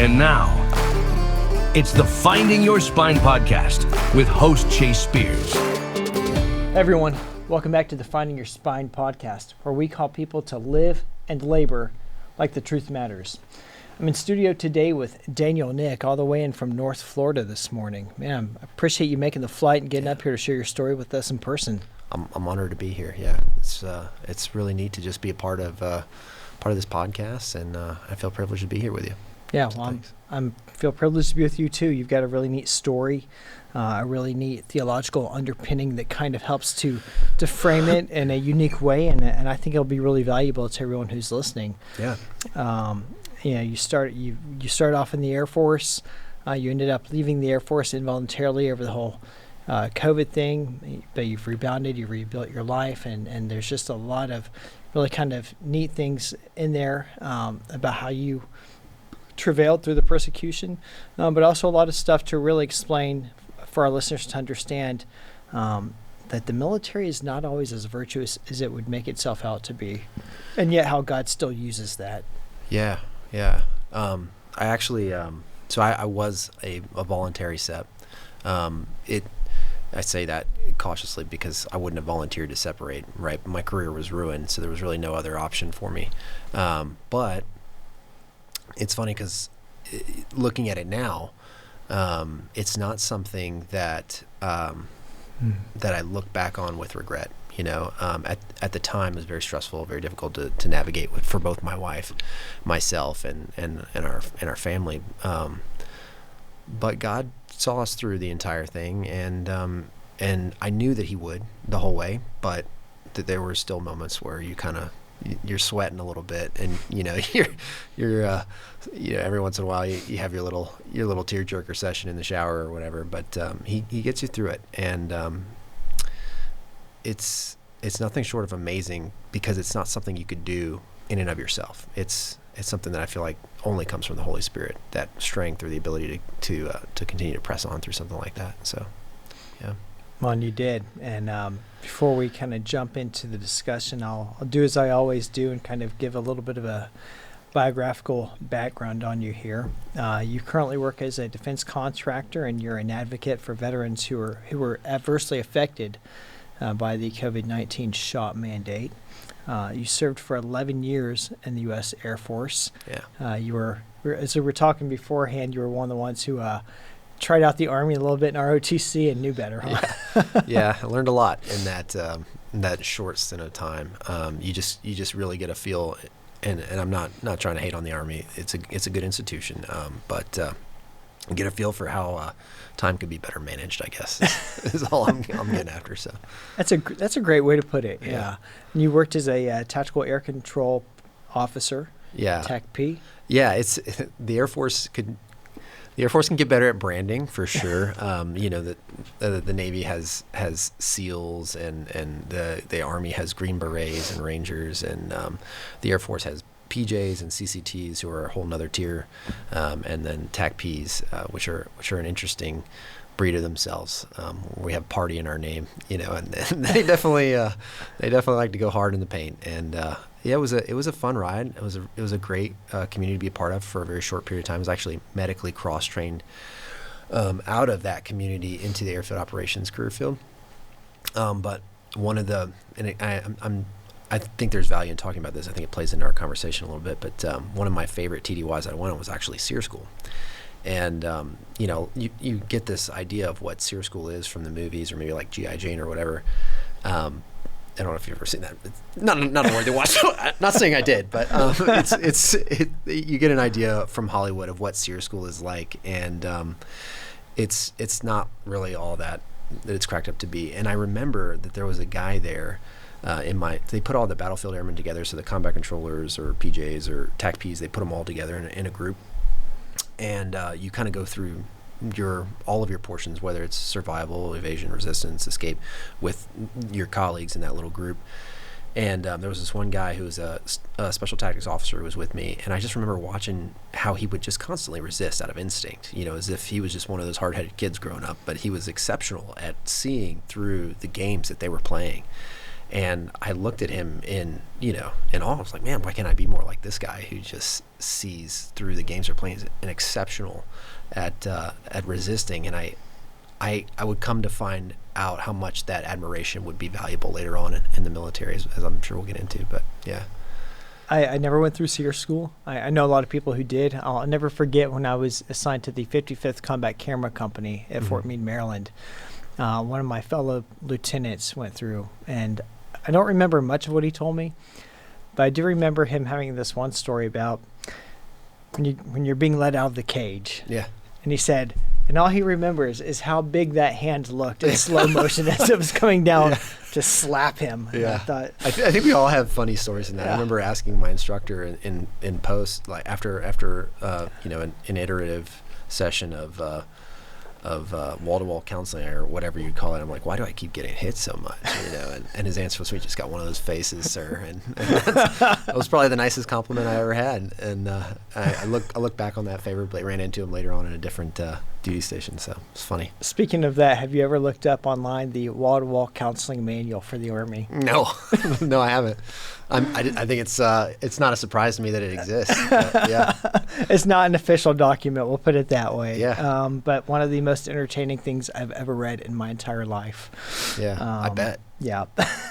And now, it's the Finding Your Spine podcast with host Chase Spears. Hey everyone, welcome back to the Finding Your Spine podcast, where we call people to live and labor like the truth matters. I'm in studio today with Daniel Knick, all the way in from North Florida this morning. Man, I appreciate you making the flight and getting up here to share your story with us in person. I'm honored to be here. Yeah, it's really neat to just be a part of this podcast, and I feel privileged to be here with you. Yeah, so well, I feel privileged to be with you too. You've got a really neat story, a really neat theological underpinning that kind of helps to frame it in a unique way, and I think it'll be really valuable to everyone who's listening. Yeah. You start off in the Air Force. You ended up leaving the Air Force involuntarily over the whole COVID thing, but you've rebounded, you rebuilt your life, and there's just a lot of really kind of neat things in there about how you travailed through the persecution, but also a lot of stuff to really explain for our listeners to understand that the military is not always as virtuous as it would make itself out to be, and yet how God still uses that. Yeah. I actually, so I was a voluntary SEP. I say that cautiously because I wouldn't have volunteered to separate, right? My career was ruined, so there was really no other option for me. But it's funny because looking at it now, it's not something that that I look back on with regret. You know, at the time it was very stressful, very difficult to navigate for both my wife, myself, and our family. But God saw us through the entire thing, and I knew that He would the whole way, but that there were still moments where you're sweating a little bit, and you're every once in a while you have your little tearjerker session in the shower or whatever. But he gets you through it, and it's nothing short of amazing because it's not something you could do in and of yourself. It's something that I feel like only comes from the Holy Spirit, that strength or the ability to continue to press on through something like that. So, yeah. Well, and you did. And before we kind of jump into the discussion, I'll do as I always do and kind of give a little bit of a biographical background on you here. You currently work as a defense contractor, and you're an advocate for veterans who were adversely affected by the COVID-19 shot mandate. You served for 11 years in the U.S. Air Force. Yeah. You were, as we were talking beforehand, you were one of the ones who tried out the Army a little bit in ROTC and knew better, huh? Yeah, I learned a lot in that short stint of time. You just really get a feel, and I'm not trying to hate on the Army. It's a good institution, but get a feel for how time could be better managed, I guess, is all I'm getting after. So that's a great way to put it. Yeah. And you worked as a tactical air control officer. Yeah. TAC-P. Yeah, it's the Air Force can get better at branding for sure. The Navy has SEALs, and the Army has Green Berets and Rangers, and the Air Force has PJs and CCTs, who are a whole nother tier, and then TAC-Ps, which are an interesting breed of themselves. We have party in our name, and they definitely like to go hard in the paint. And it was a fun ride. It was a great community to be a part of for a very short period of time. I was actually medically cross-trained out of that community into the airfield operations career field. But one of the, and I think there's value in talking about this. I think it plays into our conversation a little bit. But one of my favorite TDYs I went on was actually SEER School. And, you get this idea of what SEER School is from the movies, or maybe like G.I. Jane or whatever. I don't know if you've ever seen that. It's not a worthy watch. Not saying I did, but you get an idea from Hollywood of what SEER School is like. And it's not really all that it's cracked up to be. And I remember that there was a guy there they put all the battlefield airmen together, so the combat controllers or PJs or TAC-Ps, they put them all together in a group, and you kind of go through all of your portions, whether it's survival, evasion, resistance, escape, with your colleagues in that little group. And there was this one guy who was a special tactics officer who was with me, and I just remember watching how he would just constantly resist out of instinct, as if he was just one of those hard-headed kids growing up, but he was exceptional at seeing through the games that they were playing. And I looked at him in awe. I was like, man, why can't I be more like this guy who just sees through the games they're playing? He's an exceptional at resisting. And I would come to find out how much that admiration would be valuable later on in the military, as I'm sure we'll get into. But yeah. I never went through SEER school. I know a lot of people who did. I'll never forget when I was assigned to the 55th Combat Camera Company at Fort Meade, Maryland. One of my fellow lieutenants went through, and I don't remember much of what he told me, but I do remember him having this one story about when you're being let out of the cage. Yeah. And he said, and all he remembers is how big that hand looked in slow motion as it was coming down to slap him. And yeah. I think we all have funny stories in that. Yeah. I remember asking my instructor in post, like after an iterative session of wall-to-wall counseling or whatever you call it. I'm like, why do I keep getting hit so much? And his answer was, we just got one of those faces, sir. And that was probably the nicest compliment I ever had. And I look back on that favorably. Ran into him later on in a different duty station, so it's funny. Speaking of that, have you ever looked up online the wall-to-wall counseling manual for the Army? No, no, I haven't. I think it's not a surprise to me that it exists. But yeah, it's not an official document. We'll put it that way. Yeah. But one of the most entertaining things I've ever read in my entire life. Yeah, I bet. Yeah.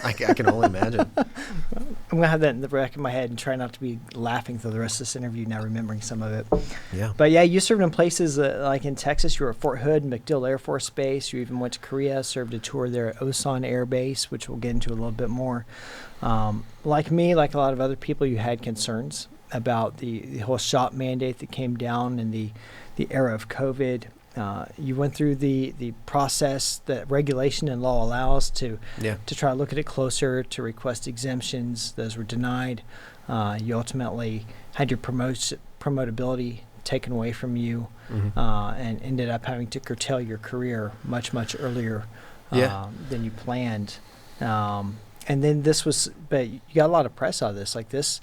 I can only imagine. I'm going to have that in the back of my head and try not to be laughing through the rest of this interview, now remembering some of it. Yeah. But yeah, you served in places like in Texas. You were at Fort Hood and MacDill Air Force Base. You even went to Korea, served a tour there at Osan Air Base, which we'll get into a little bit more. Like me, like a lot of other people, you had concerns about the whole shot mandate that came down in the era of COVID. You went through the process that regulation and law allows to try to look at it closer, to request exemptions. Those were denied. You ultimately had your promotability taken away from you, and ended up having to curtail your career much, much earlier than you planned. And then but you got a lot of press out of this. Like this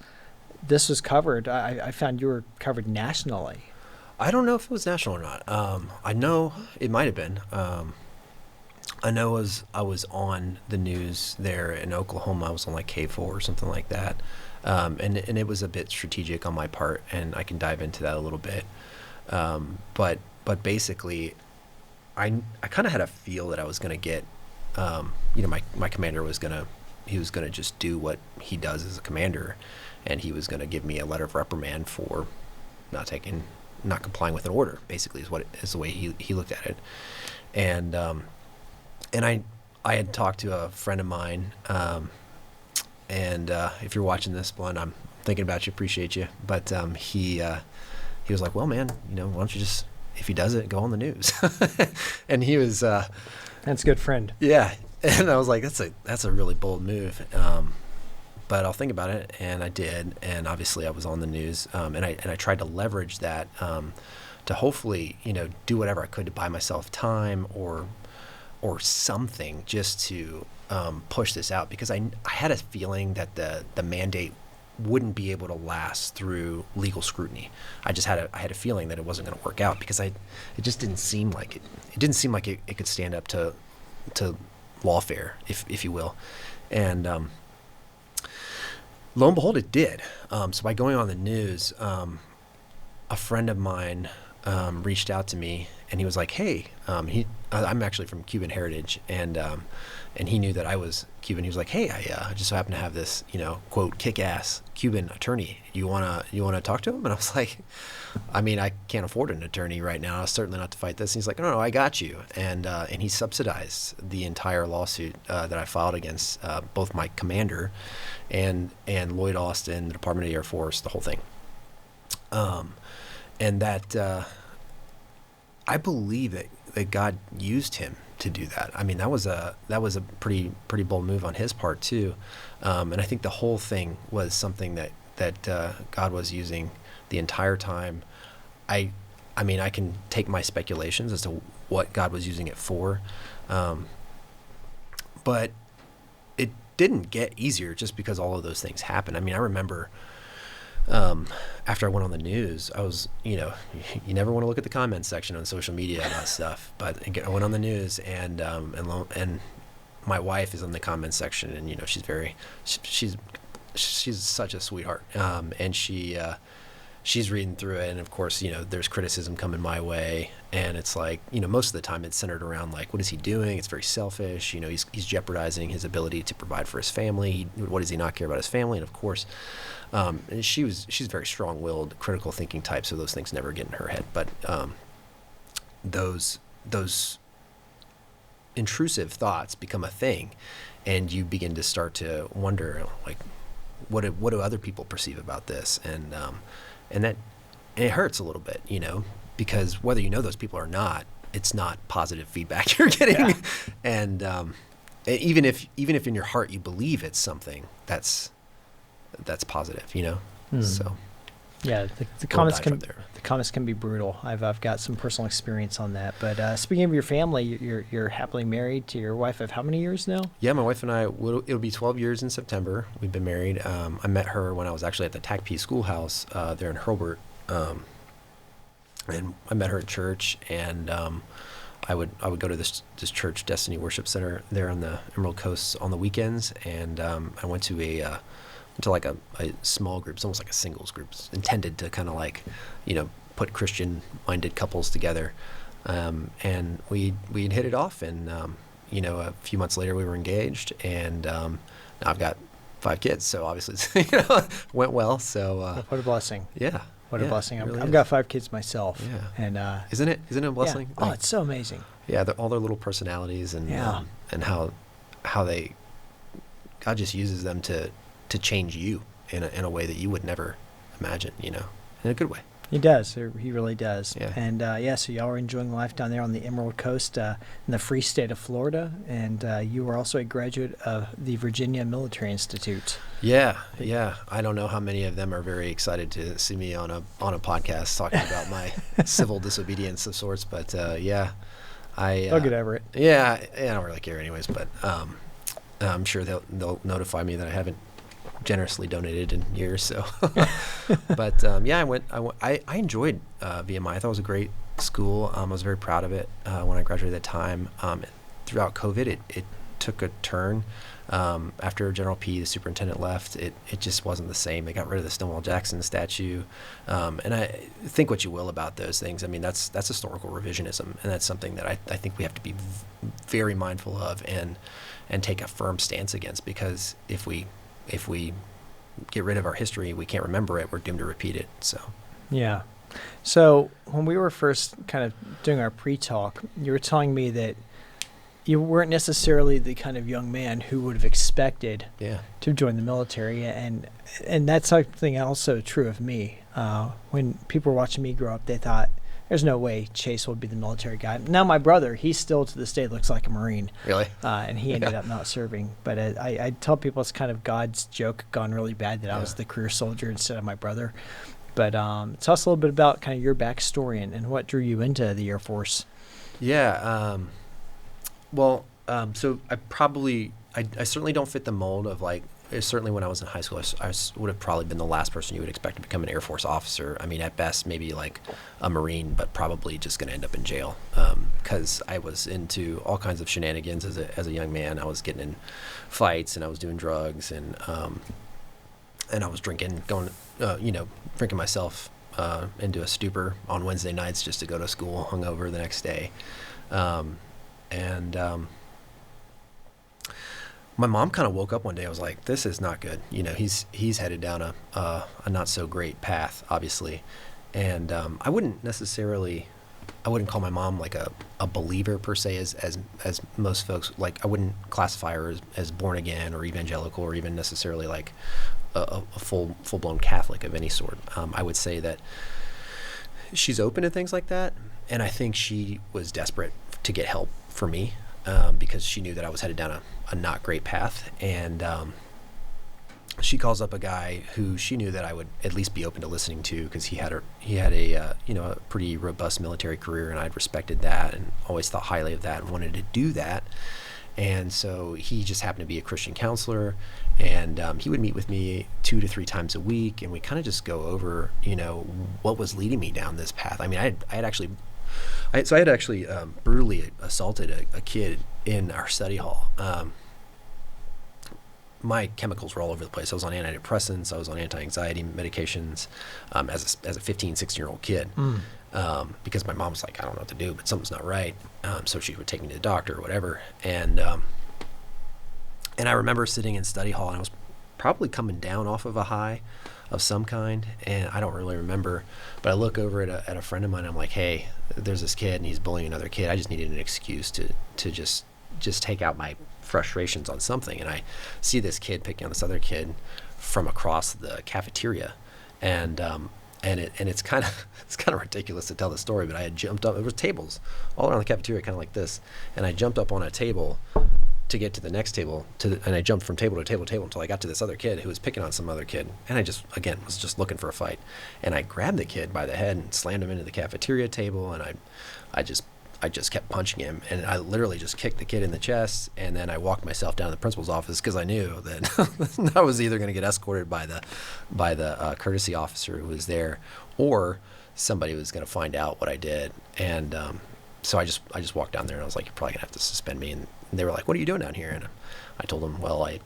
was covered. I found you were covered nationally. I don't know if it was national or not. I know it might have been. I know I was on the news there in Oklahoma. I was on like K4 or something like that. And it was a bit strategic on my part, and I can dive into that a little bit. But basically, I kind of had a feel that I was going to get, my commander was going to just do what he does as a commander, and he was going to give me a letter of reprimand for not complying with an order, basically is the way he looked at it. And I had talked to a friend of mine, and if you're watching this, Blund, I'm thinking about you, appreciate you. But he was like, well, man, why don't you just, if he does it, go on the news. And he was That's a good friend. Yeah. And I was like, that's a really bold move. But I'll think about it, and I did, and obviously I was on the news, and I tried to leverage that to hopefully do whatever I could to buy myself time or something just to push this out, because I had a feeling that the mandate wouldn't be able to last through legal scrutiny. I had a feeling that it wasn't going to work out, because it just didn't seem like it. It didn't seem like it could stand up to lawfare, if you will, and lo and behold, it did. So by going on the news, a friend of mine reached out to me, and he was like, "Hey, I'm actually from Cuban heritage, and he knew that I was Cuban. He was like, "Hey, I just so happen to have this, quote, kick-ass Cuban attorney. You wanna talk to him?" And I was like, I mean, I can't afford an attorney right now, certainly not to fight this. And he's like, no, I got you. And he subsidized the entire lawsuit that I filed against both my commander and Lloyd Austin, the Department of the Air Force, the whole thing. And that I believe that God used him to do that. I mean, that was a pretty bold move on his part too. And I think the whole thing was something that God was using the entire time. I mean, I can take my speculations as to what God was using it for, but it didn't get easier just because all of those things happened. I mean, I remember after I went on the news, I was, you never want to look at the comments section on social media about stuff, but I went on the news, and my wife is in the comments section, and she's such a sweetheart, and she's reading through it, and of course, there's criticism coming my way, and it's like, most of the time it's centered around like, what is he doing? It's very selfish. He's jeopardizing his ability to provide for his family. What does he not care about his family? And of course, and she's very strong-willed, critical thinking type, so those things never get in her head. But those intrusive thoughts become a thing, and you begin to start to wonder, like, what do other people perceive about this? And it hurts a little bit, because whether those people or not, it's not positive feedback you're getting. Yeah. And even if in your heart you believe it's something that's positive, So yeah, the comments can be brutal. I've got some personal experience on that. But speaking of your family, you're happily married to your wife of how many years now? Yeah, my wife and I, it'll be 12 years in September. We've been married. I met her when I was actually at the TACP schoolhouse there in Hurlburt. And I met her at church, and I would go to this church, Destiny Worship Center, there on the Emerald Coast on the weekends, and I went to a small group. It's almost like a singles group. It's intended to kind of like, put Christian-minded couples together, and we'd hit it off, and a few months later we were engaged, and now I've got 5 kids, so obviously it's, went well. So what a blessing! Yeah. What a blessing. Really I've got 5 kids myself. Yeah. And Isn't it a blessing? Yeah. Oh, it's so amazing. Yeah, all their little personalities, and and how God just uses them to change you in a way that you would never imagine, in a good way. He does. He really does. Yeah. And so y'all are enjoying life down there on the Emerald Coast in the free state of Florida, and you were also a graduate of the Virginia Military Institute. Yeah. I don't know how many of them are very excited to see me on a podcast talking about my civil disobedience of sorts, but I'll get over it. Yeah, I don't really care anyways, but I'm sure they'll notify me that I haven't generously donated in years. So, but I enjoyed VMI. I thought it was a great school. I was very proud of it when I graduated at that time. Throughout COVID, it took a turn. After General P, the superintendent, left, it just wasn't the same. They got rid of the Stonewall Jackson statue. And I think what you will about those things. I mean, that's historical revisionism, and that's something that I think we have to be very mindful of and take a firm stance against, because if we get rid of our history, we can't remember it, we're doomed to repeat it. So yeah. So when we were first kind of doing our pre-talk, you were telling me that you weren't necessarily the kind of young man who would have expected to join the military, and that's something also true of me. When people were watching me grow up, they thought, there's no way Chase will be the military guy. Now my brother, he still to this day looks like a Marine. Really? And he ended up not serving. But I tell people it's kind of God's joke gone really bad that I was the career soldier instead of my brother. But tell us a little bit about kind of your backstory and what drew you into the Air Force. Yeah. So I certainly don't fit the mold of like, certainly when I was in high school, I would have probably been the last person you would expect to become an Air Force officer. I mean, at best, maybe like a Marine, but probably just going to end up in jail, because I was into all kinds of shenanigans as a young man. I was getting in fights, and I was doing drugs, and I was drinking, drinking myself into a stupor on Wednesday nights just to go to school hungover the next day. My mom kind of woke up one day. I was like, this is not good. He's headed down a not so great path, obviously. And I wouldn't call my mom like a believer per se, as most folks. Like, I wouldn't classify her as born again or evangelical, or even necessarily like a full-blown Catholic of any sort. I would say that she's open to things like that, and I think she was desperate to get help for me, because she knew that I was headed down a not great path. And she calls up a guy who she knew that I would at least be open to listening to, because he had a pretty robust military career, and I'd respected that and always thought highly of that and wanted to do that. And so he just happened to be a Christian counselor, and he would meet with me 2 to 3 times a week, and we kind of just go over, what was leading me down this path. I mean, I had actually brutally assaulted a kid in our study hall. My chemicals were all over the place. I was on antidepressants. I was on anti-anxiety medications as a 15, 16-year-old kid because my mom was like, I don't know what to do, but something's not right. So she would take me to the doctor or whatever. And I remember sitting in study hall, and I was probably coming down off of a high of some kind, and I don't really remember. But I look over at a friend of mine. And I'm like, hey, there's this kid, and he's bullying another kid. I just needed an excuse to just take out my frustrations on something. And I see this kid picking on this other kid from across the cafeteria, and it's kind of ridiculous to tell the story, but I had jumped up. There was tables all around the cafeteria, kind of like this, and I jumped up on a table to get to the next table, and I jumped from table to table to table until I got to this other kid who was picking on some other kid, and I just, again, was just looking for a fight, and I grabbed the kid by the head and slammed him into the cafeteria table, and I just kept punching him, and I literally just kicked the kid in the chest, and then I walked myself down to the principal's office because I knew that I was either going to get escorted by the courtesy officer who was there, or somebody was going to find out what I did. And so I just walked down there, and I was like, you're probably going to have to suspend me. And they were like, what are you doing down here? And I told them, well, I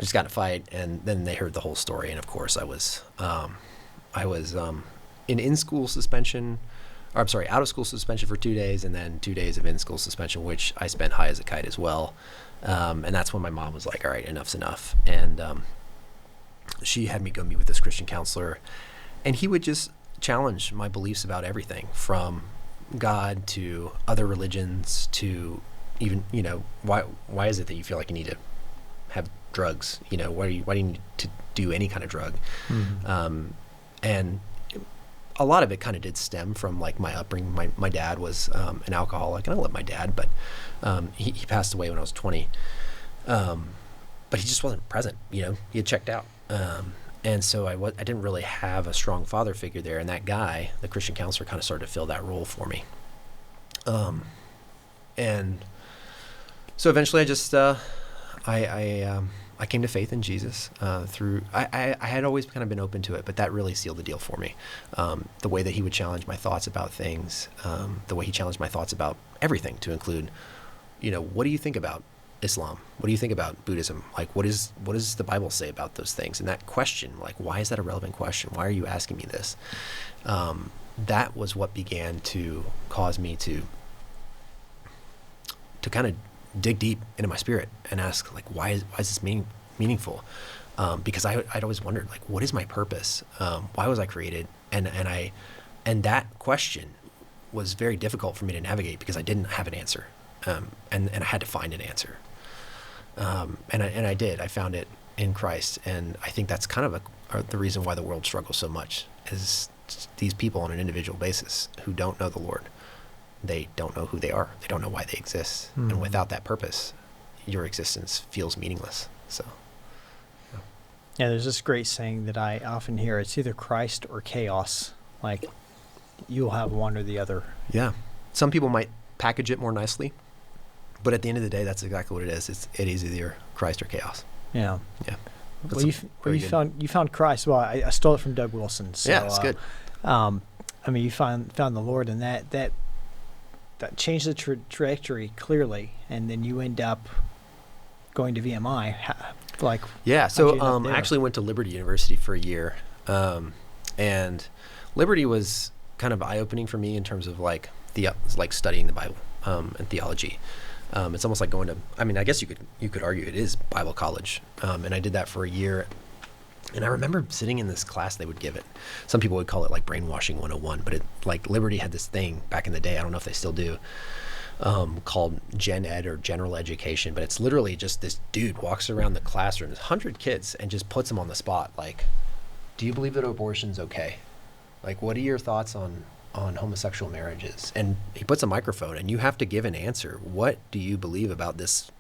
just got in a fight. And then they heard the whole story, and of course I was in in-school suspension. Or, I'm sorry, out-of-school suspension for 2 days, and then 2 days of in-school suspension, which I spent high as a kite as well. And that's when my mom was like, all right, enough's enough. And she had me go meet with this Christian counselor, and he would just challenge my beliefs about everything, from God to other religions to even, why is it that you feel like you need to have drugs? Why do you need to do any kind of drug? Mm-hmm. And a lot of it kind of did stem from like my upbringing. My dad was an alcoholic, and I love my dad, but he passed away when I was 20. But he just wasn't present. He had checked out. And so I didn't really have a strong father figure there. And that guy, the Christian counselor, kind of started to fill that role for me. And so eventually I just, I came to faith in Jesus through, I had always kind of been open to it, but that really sealed the deal for me. The way that he would challenge my thoughts about things, the way he challenged my thoughts about everything, to include, what do you think about Islam? What do you think about Buddhism? Like, what does the Bible say about those things? And that question, like, why is that a relevant question? Why are you asking me this? That was what began to cause me to kind of dig deep into my spirit and ask, like, why is this meaningful? Because I'd always wondered, like, what is my purpose? Why was I created? And that question was very difficult for me to navigate because I didn't have an answer, and I had to find an answer. And I did. I found it in Christ, and I think that's kind of the reason why the world struggles so much, is these people on an individual basis who don't know the Lord. They don't know who they are. They don't know why they exist. Mm. And without that purpose, your existence feels meaningless. So, yeah, there's this great saying that I often hear. It's either Christ or chaos. Like, you'll have one or the other. Yeah. Some people might package it more nicely, but at the end of the day, that's exactly what it is. It is either Christ or chaos. Yeah. Yeah. Well, you found Christ. Well, I stole it from Doug Wilson. So, yeah, it's good. You found the Lord, and that changed the trajectory clearly, and then you end up going to VMI. I actually went to Liberty University for a year, and Liberty was kind of eye-opening for me in terms of like studying the Bible and theology. It's almost like going to, I guess you could argue it is Bible college, and I did that for a year. And I remember sitting in this class they would give it. Some people would call it like brainwashing 101, but Liberty had this thing back in the day, I don't know if they still do, called Gen Ed or General Education. But it's literally just this dude walks around the classroom, 100 kids, and just puts them on the spot. Like, do you believe that abortion's okay? Like, what are your thoughts on homosexual marriages? And he puts a microphone, and you have to give an answer. What do you believe about this,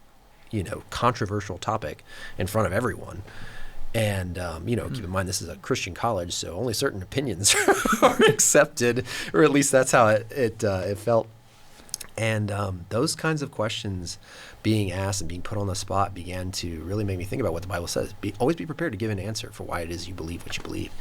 controversial topic in front of everyone? And, keep in mind, this is a Christian college, so only certain opinions are accepted, or at least that's how it felt. And those kinds of questions being asked and being put on the spot began to really make me think about what the Bible says. Always be prepared to give an answer for why it is you believe what you believe.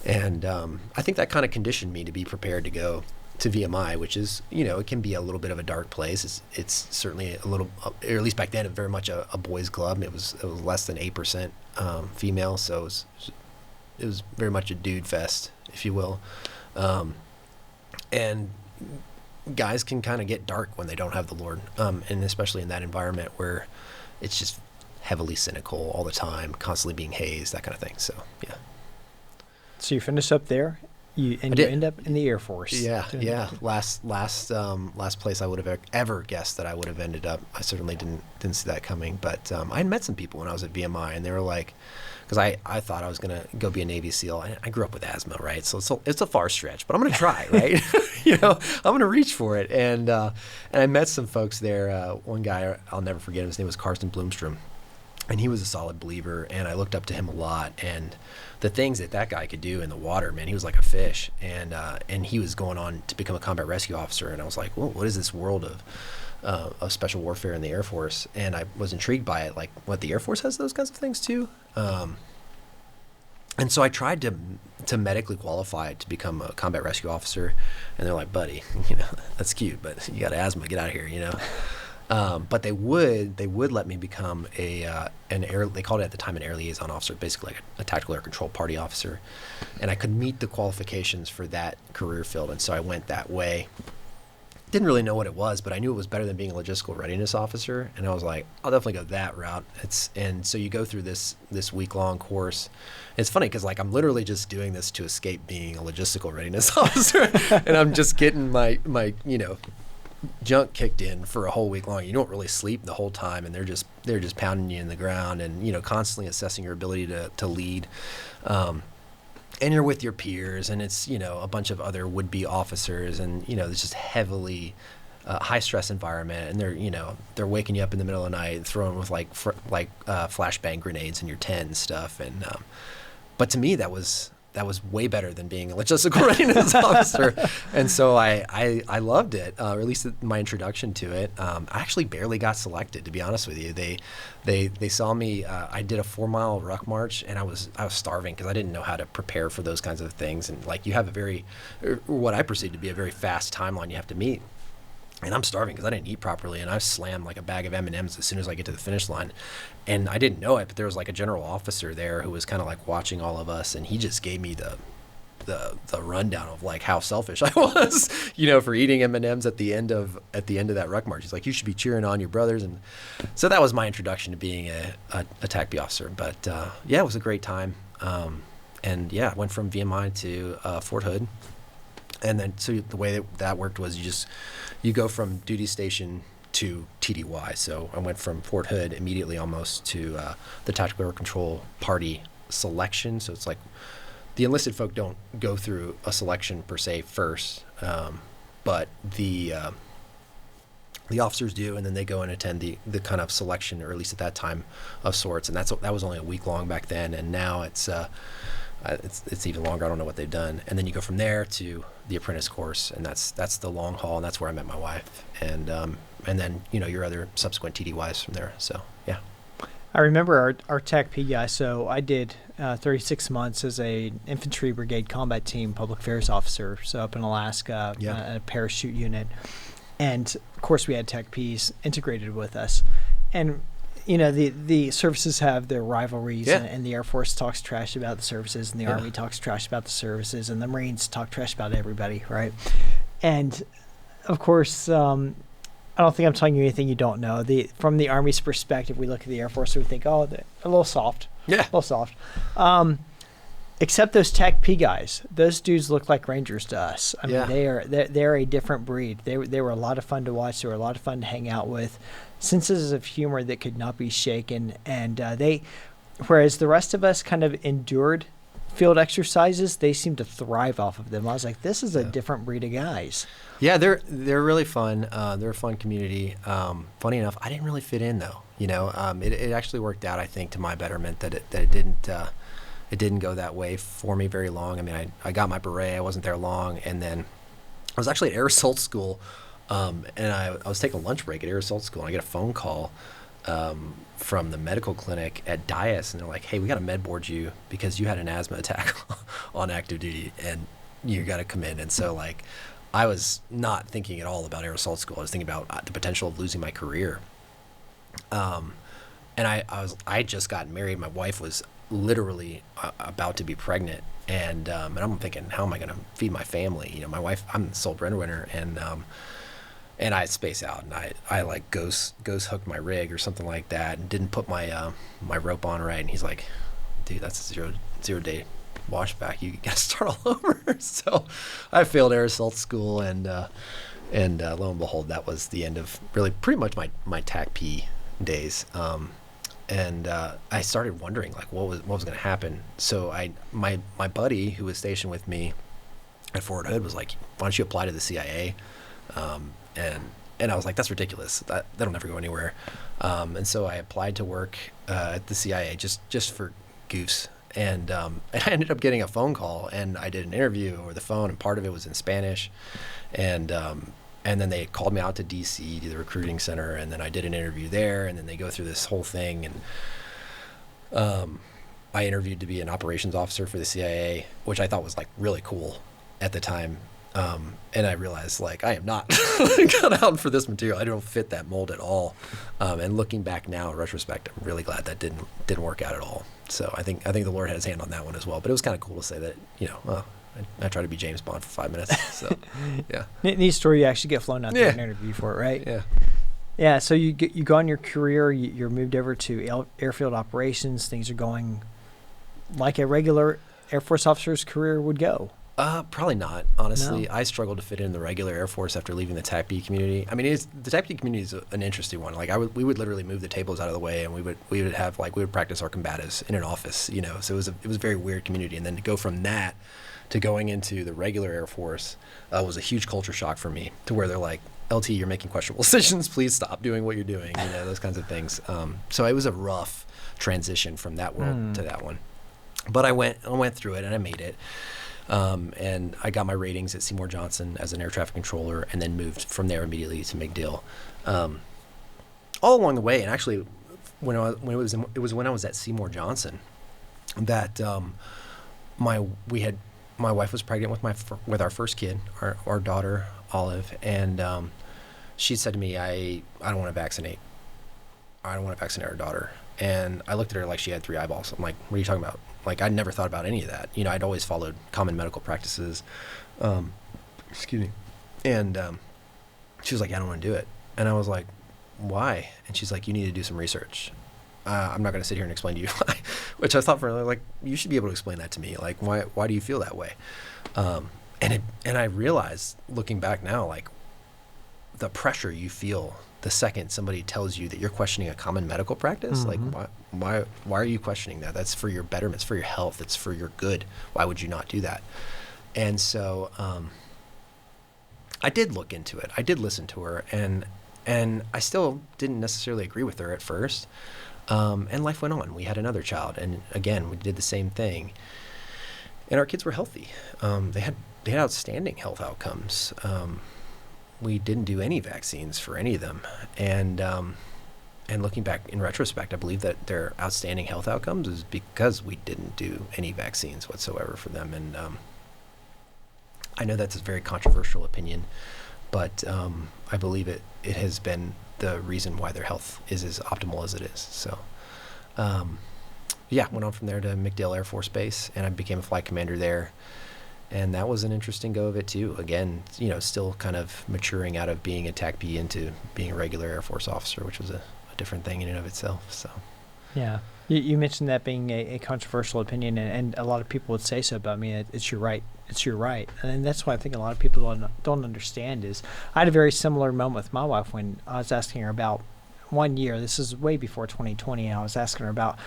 And I think that kind of conditioned me to be prepared to go to VMI, which is, it can be a little bit of a dark place. It's certainly a little, or at least back then, very much a boys' club. It was less than 8% female, so it was very much a dude fest, if you will. And guys can kind of get dark when they don't have the Lord, and especially in that environment where it's just heavily cynical all the time, constantly being hazed, that kind of thing. So, yeah. So you finish up there, you end up in the Air Force. Yeah. Last place I would have ever guessed that I would have ended up. I certainly didn't see that coming. But I had met some people when I was at VMI, and they were like, because I thought I was gonna go be a Navy SEAL. I grew up with asthma, right? So it's a far stretch, but I'm gonna try, right? I'm gonna reach for it. And I met some folks there. One guy, I'll never forget him. His name was Karsten Bloomstrom. And he was a solid believer, and I looked up to him a lot. And the things that guy could do in the water, man, he was like a fish. And he was going on to become a combat rescue officer. And I was like, well, what is this world of special warfare in the Air Force? And I was intrigued by it, like, what, the Air Force has those kinds of things too? And so I tried to medically qualify to become a combat rescue officer. And they're like, buddy, that's cute, but you got asthma, get out of here, But they would let me become they called it at the time an air liaison officer, basically like a tactical air control party officer. And I could meet the qualifications for that career field. And so I went that way. Didn't really know what it was, but I knew it was better than being a logistical readiness officer. And I was like, I'll definitely go that route. And so you go through this week-long course. It's funny because, like, I'm literally just doing this to escape being a logistical readiness officer. And I'm just getting my junk kicked in for a whole week long. You don't really sleep the whole time, and they're just pounding you in the ground and constantly assessing your ability to lead. And you're with your peers, and it's a bunch of other would-be officers, and it's just heavily high stress environment, and they're waking you up in the middle of the night, throwing with flashbang grenades in your tent and stuff. And but to me that was way better than being a logistical readiness officer. And so I loved it, or at least my introduction to it. I actually barely got selected, to be honest with you. They saw me, I did a 4-mile ruck march, and I was starving because I didn't know how to prepare for those kinds of things. And like, you have what I perceive to be a very fast timeline you have to meet. And I'm starving because I didn't eat properly, and I slammed like a bag of M&Ms as soon as I get to the finish line. And I didn't know it, but there was like a general officer there who was kind of like watching all of us, and he just gave me the rundown of like how selfish I was, for eating M&Ms at the end of that ruck march. He's like, you should be cheering on your brothers. And so that was my introduction to being a TACP officer. But yeah, it was a great time. And yeah, I went from VMI to Fort Hood. And then, so the way that worked was you go from duty station to TDY. So I went from Fort Hood immediately almost to the Tactical Air Control Party selection. So it's like the enlisted folk don't go through a selection per se first, but the officers do, and then they go and attend the kind of selection, or at least at that time, of sorts. And that was only a week long back then, and now it's even longer. I don't know what they've done. And then you go from there to the apprentice course, and that's the long haul, and that's where I met my wife. And then your other subsequent TDYs from there. So yeah. I remember our TACP guy. So I did 36 months as a infantry brigade combat team public affairs officer. So up in Alaska, a parachute unit, and of course we had TACPs integrated with us, and the services have their rivalries, and the Air Force talks trash about the services, and the Army talks trash about the services, and the Marines talk trash about everybody, right? And of course, I don't think I'm telling you anything you don't know. From the Army's perspective, we look at the Air Force and we think, oh, they're a little soft. Yeah. A little soft. Except those TACP guys. Those dudes look like Rangers to us. I mean, they're a different breed. They were a lot of fun to watch. They were a lot of fun to hang out with. Senses of humor that could not be shaken. And whereas the rest of us kind of endured field exercises, they seem to thrive off of them. I was like, this is a different breed of guys. Yeah, they're really fun. They're a fun community. Funny enough, I didn't really fit in though. It actually worked out, I think, to my betterment that it didn't go that way for me very long. I mean, I got my beret. I wasn't there long, and then I was actually at Air Assault School, and I was taking a lunch break at Air Assault School, and I get a phone call from the medical clinic at Dias, and they're like, hey, we got to med board you because you had an asthma attack on active duty, and you got to come in. And so, like, I was not thinking at all about air assault school. I was thinking about the potential of losing my career. And I just gotten married. My wife was literally about to be pregnant, and I'm thinking, how am I going to feed my family? You know, my wife, I'm the sole breadwinner, and I space out, and I like ghost hooked my rig or something like that, and didn't put my my rope on right. And he's like, dude, that's a zero day washback. You got to start all over. So I failed air assault school, and lo and behold, that was the end of really pretty much my TAC P days. And I started wondering like what was going to happen. So my buddy who was stationed with me at Fort Hood was like, why don't you apply to the CIA? And I was like, that's ridiculous. That'll never go anywhere. And so I applied to work at the CIA just for goofs. And I ended up getting a phone call, and I did an interview over the phone, and part of it was in Spanish. And then they called me out to DC to the recruiting center, and then I did an interview there, and then they go through this whole thing. And I interviewed to be an operations officer for the CIA, which I thought was like really cool at the time. And I realized like I am not cut out for this material. I don't fit that mold at all. And looking back now in retrospect, I'm really glad that didn't work out at all. So I think the Lord had his hand on that one as well. But it was kind of cool to say that, you know, I tried to be James Bond for 5 minutes. So yeah. Neat story. You actually get flown out there and interview for it, right? Yeah. Yeah. So you go on your career. You're moved over to airfield operations. Things are going like a regular Air Force officer's career would go. Probably not, honestly. No? I struggled to fit in the regular Air Force after leaving the TAC-P community. I mean, the TAC-P community is an interesting one. Like we would literally move the tables out of the way, and we would practice our combatives in an office, you know. So it was a very weird community. And then to go from that to going into the regular Air Force was a huge culture shock for me, to where they're like, LT, you're making questionable decisions. Please stop doing what you're doing. You know, those kinds of things. So it was a rough transition from that world to that one. But I went through it, and I made it. And I got my ratings at Seymour Johnson as an air traffic controller, and then moved from there immediately to McDill. All along the way, and actually, it was when I was at Seymour Johnson that my wife was pregnant with our first kid, our daughter Olive, and she said to me, I don't want to vaccinate. I don't want to vaccinate our daughter. And I looked at her like she had 3 eyeballs. I'm like, what are you talking about? Like, I'd never thought about any of that. You know, I'd always followed common medical practices. Excuse me. And she was like, I don't want to do it. And I was like, why? And she's like, you need to do some research. I'm not going to sit here and explain to you why. Which I thought for her, like, you should be able to explain that to me. Like, why do you feel that way? And I realized, looking back now, like, the pressure you feel the second somebody tells you that you're questioning a common medical practice. Mm-hmm. Like, why are you questioning that? That's for your betterment. It's for your health. It's for your good. Why would you not do that? And so I did look into it. I did listen to her, and I still didn't necessarily agree with her at first. And life went on. We had another child, and again, we did the same thing. And our kids were healthy. They had outstanding health outcomes. We didn't do any vaccines for any of them. And looking back in retrospect, I believe that their outstanding health outcomes is because we didn't do any vaccines whatsoever for them. And I know that's a very controversial opinion, but I believe it has been the reason why their health is as optimal as it is. So went on from there to McDill Air Force Base, and I became a flight commander there. And that was an interesting go of it too. Again, you know, still kind of maturing out of being a TAC-P into being a regular Air Force officer, which was a different thing in and of itself. So, yeah, you mentioned that being a controversial opinion, and a lot of people would say so about me. It's your right. It's your right, and that's why I think a lot of people don't understand. Is I had a very similar moment with my wife when I was asking her about 1 year. This is way before 2020. And I was asking her about,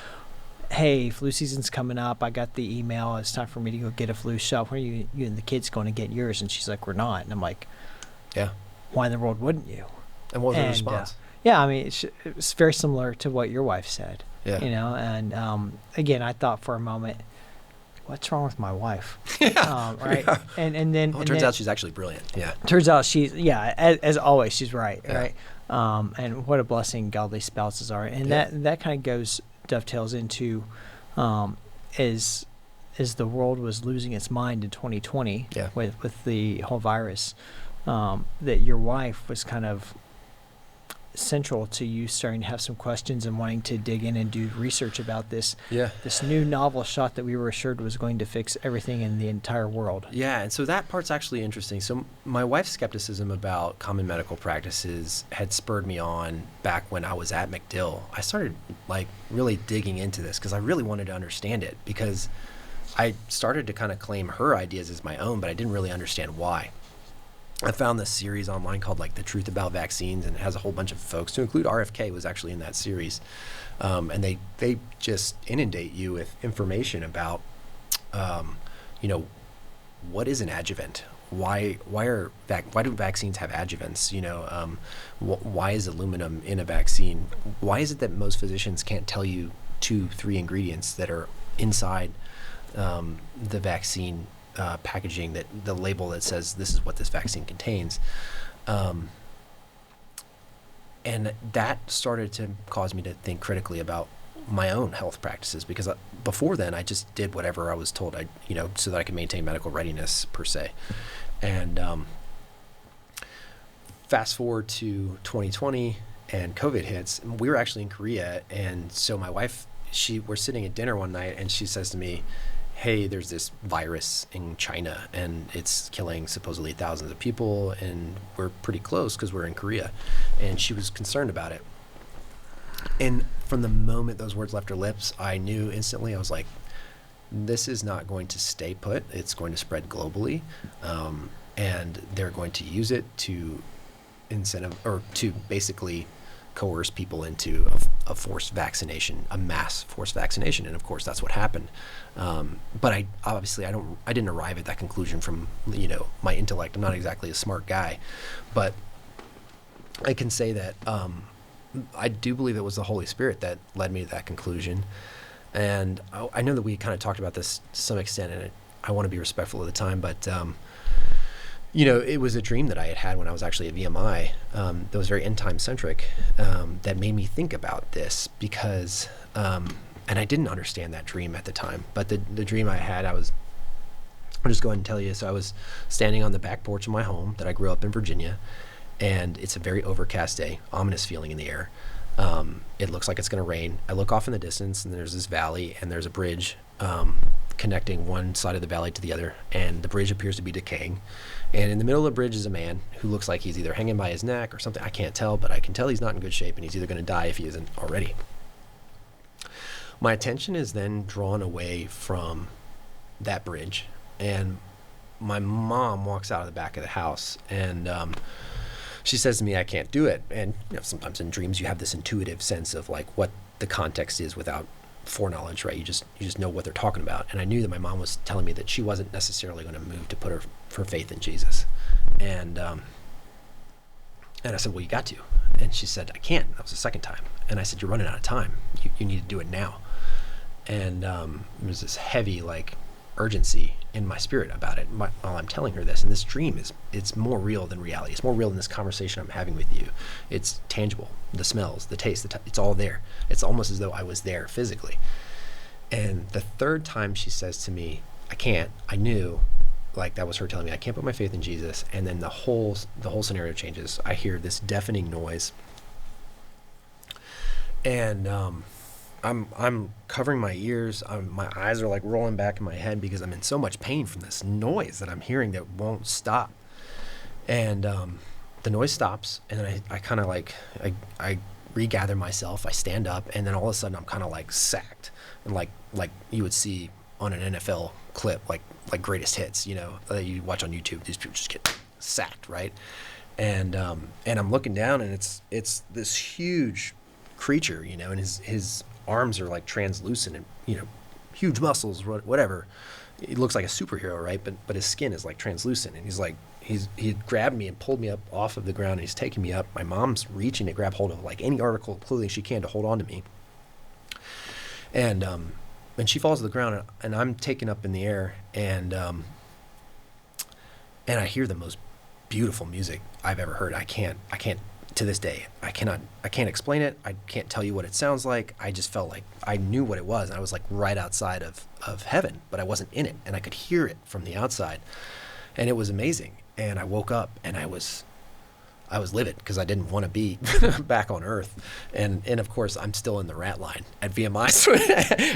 hey, flu season's coming up. I got the email. It's time for me to go get a flu shot. When are you and the kids going to get yours? And she's like, we're not. And I'm like, yeah. Why in the world wouldn't you? And what was her response? Yeah, I mean, it was very similar to what your wife said. Yeah. You know, and again, I thought for a moment, what's wrong with my wife? Yeah. Right. Yeah. And then it turns out she's actually brilliant. Yeah. Turns out as always, she's right. Yeah. Right. And what a blessing godly spouses are. And that kind of dovetails into is as the world was losing its mind in 2020 Yeah. with the whole virus, that your wife was kind of central to you starting to have some questions and wanting to dig in and do research about this new novel shot that we were assured was going to fix everything in the entire world. Yeah, and so that part's actually interesting. So my wife's skepticism about common medical practices had spurred me on back when I was at McDill. I started like really digging into this because I really wanted to understand it, because I started to kind of claim her ideas as my own, but I didn't really understand why. I found this series online called like The Truth About Vaccines, and it has a whole bunch of folks, to include RFK was actually in that series. And they just inundate you with information about, what is an adjuvant? Why do vaccines have adjuvants? Why is aluminum in a vaccine? Why is it that most physicians can't tell you 2-3 ingredients that are inside the vaccine packaging, that the label that says this is what this vaccine contains? And that started to cause me to think critically about my own health practices, because before then I just did whatever I was told so that I could maintain medical readiness per se. And fast forward to 2020 and COVID hits. We were actually in Korea, and so my wife, we're sitting at dinner one night, and she says to me, hey, there's this virus in China and it's killing supposedly thousands of people, and we're pretty close because we're in Korea. And she was concerned about it. And from the moment those words left her lips, I knew instantly, I was like, this is not going to stay put. It's going to spread globally. And they're going to use it to to basically coerce people into a forced vaccination, a mass forced vaccination. And of course that's what happened. But I didn't arrive at that conclusion from, my intellect. I'm not exactly a smart guy, but I can say that, I do believe it was the Holy Spirit that led me to that conclusion. And I know that we kind of talked about this to some extent, and I want to be respectful of the time, but, it was a dream that I had when I was actually at VMI, that was very end time centric, that made me think about this because, and I didn't understand that dream at the time, but the dream I had, I'll just go ahead and tell you. So I was standing on the back porch of my home that I grew up in Virginia, and it's a very overcast day, ominous feeling in the air. It looks like it's going to rain. I look off in the distance, and there's this valley, and there's a bridge connecting one side of the valley to the other, and the bridge appears to be decaying. And in the middle of the bridge is a man who looks like he's either hanging by his neck or something. I can't tell, but I can tell he's not in good shape, and he's either going to die if he isn't already. My attention is then drawn away from that bridge, and my mom walks out of the back of the house, and she says to me, I can't do it. And sometimes in dreams you have this intuitive sense of like what the context is without foreknowledge, right? You just know what they're talking about. And I knew that my mom was telling me that she wasn't necessarily going to move to put her faith in Jesus. And I said, well, you got to. And she said, I can't. That was the second time. And I said, you're running out of time. You need to do it now. And there was this heavy urgency in my spirit about it while I'm telling her this. And this dream it's more real than reality. It's more real than this conversation I'm having with you. It's tangible. The smells, the taste, it's all there. It's almost as though I was there physically. And the third time she says to me, I can't, I knew that was her telling me I can't put my faith in Jesus. And then the whole scenario changes. I hear this deafening noise, and I'm covering my ears. My eyes are rolling back in my head because I'm in so much pain from this noise that I'm hearing that won't stop. And the noise stops, and then I kind of I regather myself. I stand up, and then all of a sudden I'm kind of sacked, and like you would see on an NFL clip, like greatest hits, that you watch on YouTube. These people just get sacked, right? And I'm looking down, and it's this huge creature, and his arms are translucent and huge muscles, whatever. He looks like a superhero, right? But his skin is translucent, and he grabbed me and pulled me up off of the ground, and he's taking me up. My mom's reaching to grab hold of any article of clothing she can to hold on to me, and she falls to the ground, and I'm taken up in the air, and I hear the most beautiful music I've ever heard. I can't to this day, I can't explain it. I can't tell you what it sounds like. I just felt like I knew what it was. I was like right outside of heaven, but I wasn't in it, and I could hear it from the outside, and it was amazing. And I woke up and I was livid because I didn't want to be back on earth. And of course, I'm still in the rat line at VMI. So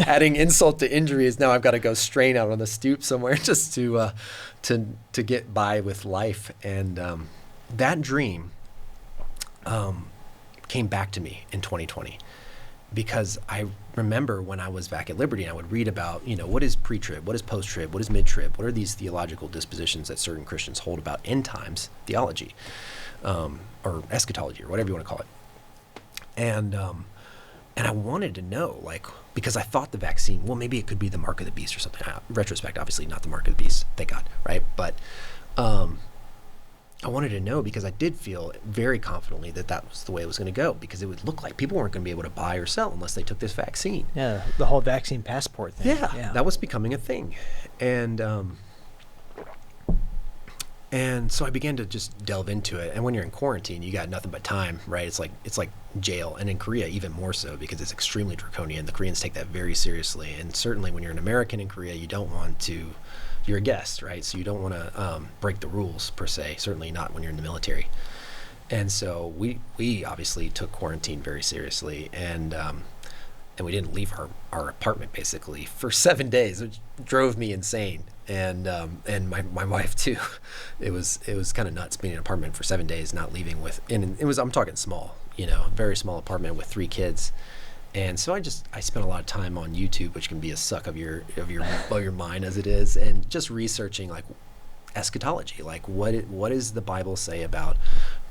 adding insult to injury is now I've got to go strain out on the stoop somewhere just to get by with life. And that dream came back to me in 2020 because I remember when I was back at Liberty and I would read about, what is pre-trib, what is post-trib, what is mid-trib, what are these theological dispositions that certain Christians hold about end times theology. Or eschatology, or whatever you want to call it. And I wanted to know, because I thought the vaccine, well, maybe it could be the mark of the beast or something. Retrospect, obviously not the mark of the beast, thank God, right? But I wanted to know because I did feel very confidently that was the way it was going to go, because it would look like people weren't going to be able to buy or sell unless they took this vaccine. Yeah, the whole vaccine passport thing. Yeah. That was becoming a thing. And so I began to just delve into it. And when you're in quarantine, you got nothing but time, right? It's like jail. And in Korea, even more so, because it's extremely draconian. The Koreans take that very seriously. And certainly when you're an American in Korea, you're a guest, right? So you don't want to break the rules per se, certainly not when you're in the military. And so we obviously took quarantine very seriously. And we didn't leave our apartment basically for 7 days, which drove me insane. And my wife too. It was kind of nuts being in an apartment for 7 days, not leaving I'm talking small, very small apartment with 3 kids. And so I spent a lot of time on YouTube, which can be a suck of your mind as it is, and just researching eschatology, what does the Bible say about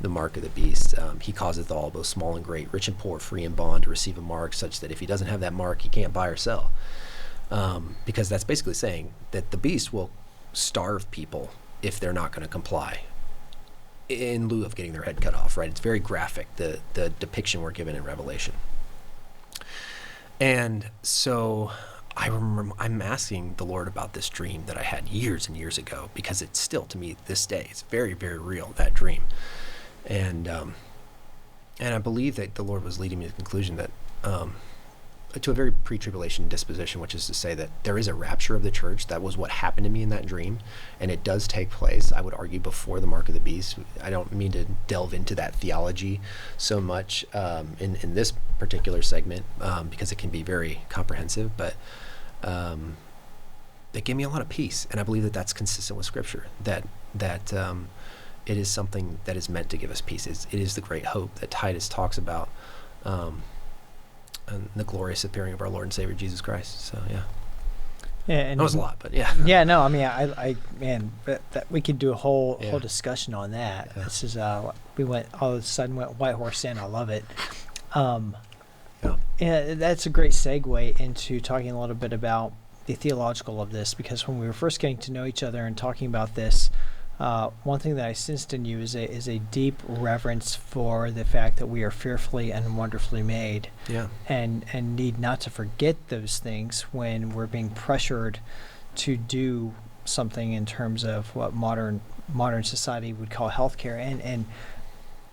the mark of the beast? He causeth all, both small and great, rich and poor, free and bond, to receive a mark, such that if he doesn't have that mark, he can't buy or sell. Because that's basically saying that the beast will starve people if they're not going to comply, in lieu of getting their head cut off, right? It's very graphic, the depiction we're given in Revelation. And so I remember I'm asking the Lord about this dream that I had years and years ago, because it's still, to me, this day, it's very, very real, that dream. And I believe that the Lord was leading me to the conclusion that to a very pre-tribulation disposition, which is to say that there is a rapture of the church. That was what happened to me in that dream, and it does take place, I would argue, before the mark of the beast. I don't mean to delve into that theology so much in this particular segment because it can be very comprehensive, but it gave me a lot of peace, and I believe that that's consistent with Scripture, that it is something that is meant to give us peace. It is the great hope that Titus talks about, and the glorious appearing of our Lord and Savior Jesus Christ. So yeah, and that was a lot, but yeah. Yeah, no, I mean, that we could do a whole discussion on that. Yeah. This is we went all of a sudden went White Horse Inn. I love it. And that's a great segue into talking a little bit about the theological of this, because when we were first getting to know each other and talking about this, one thing that I sensed in you is a deep reverence for the fact that we are fearfully and wonderfully made, and need not to forget those things when we're being pressured to do something in terms of what modern society would call healthcare,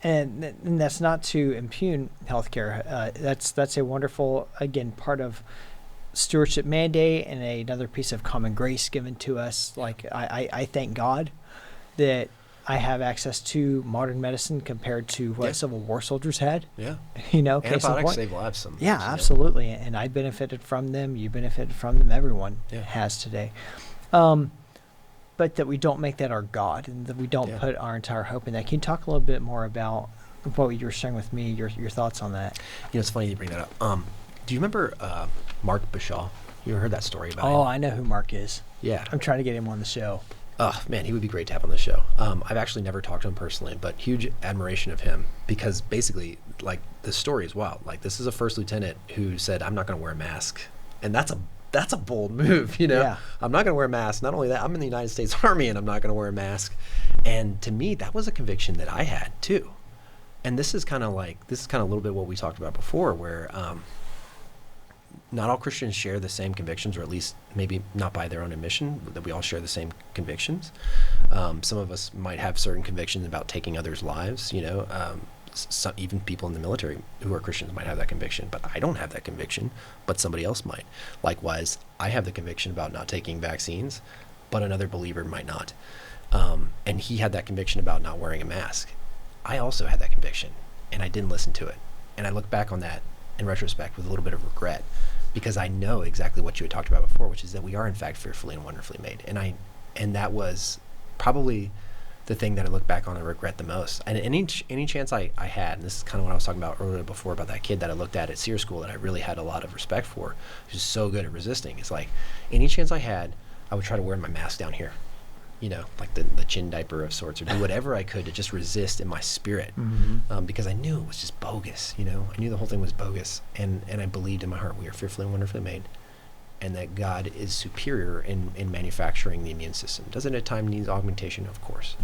and that's not to impugn healthcare. That's a wonderful, again, part of stewardship mandate and another piece of common grace given to us. I thank God that I have access to modern medicine compared to what Civil War soldiers had. Yeah. Antibiotics save lives. Yeah, absolutely. And I benefited from them. You benefited from them. Everyone has today. But that we don't make that our God, and that we don't put our entire hope in that. Can you talk a little bit more about what you were sharing with me, your thoughts on that? It's funny you bring that up. Do you remember Mark Bashaw? You ever heard that story about him? Oh, I know who Mark is. Yeah. I'm trying to get him on the show. Oh, man, he would be great to have on the show. I've actually never talked to him personally, but huge admiration of him, because basically, the story is wild. This is a first lieutenant who said, I'm not going to wear a mask. And that's a bold move, Yeah. I'm not going to wear a mask. Not only that, I'm in the United States Army and I'm not going to wear a mask. And to me, that was a conviction that I had too. And this is kind of a little bit what we talked about before, where not all Christians share the same convictions, or at least maybe not by their own admission, that we all share the same convictions. Some of us might have certain convictions about taking others' lives, some, even people in the military who are Christians might have that conviction, but I don't have that conviction, but somebody else might. Likewise, I have the conviction about not taking vaccines, but another believer might not. And he had that conviction about not wearing a mask. I also had that conviction, and I didn't listen to it. And I look back on that in retrospect with a little bit of regret, because I know exactly what you had talked about before, which is that we are in fact fearfully and wonderfully made. And that was probably the thing that I look back on and regret the most. And any chance I had, and this is kind of what I was talking about earlier before about that kid that I looked at SEER school that I really had a lot of respect for, who's so good at resisting. It's like any chance I had, I would try to wear my mask down here, like the chin diaper of sorts, or do whatever I could to just resist in my spirit, because I knew it was just bogus. I knew the whole thing was bogus, and I believed in my heart we are fearfully and wonderfully made, and that God is superior in manufacturing the immune system. Does it at times need augmentation? Of course,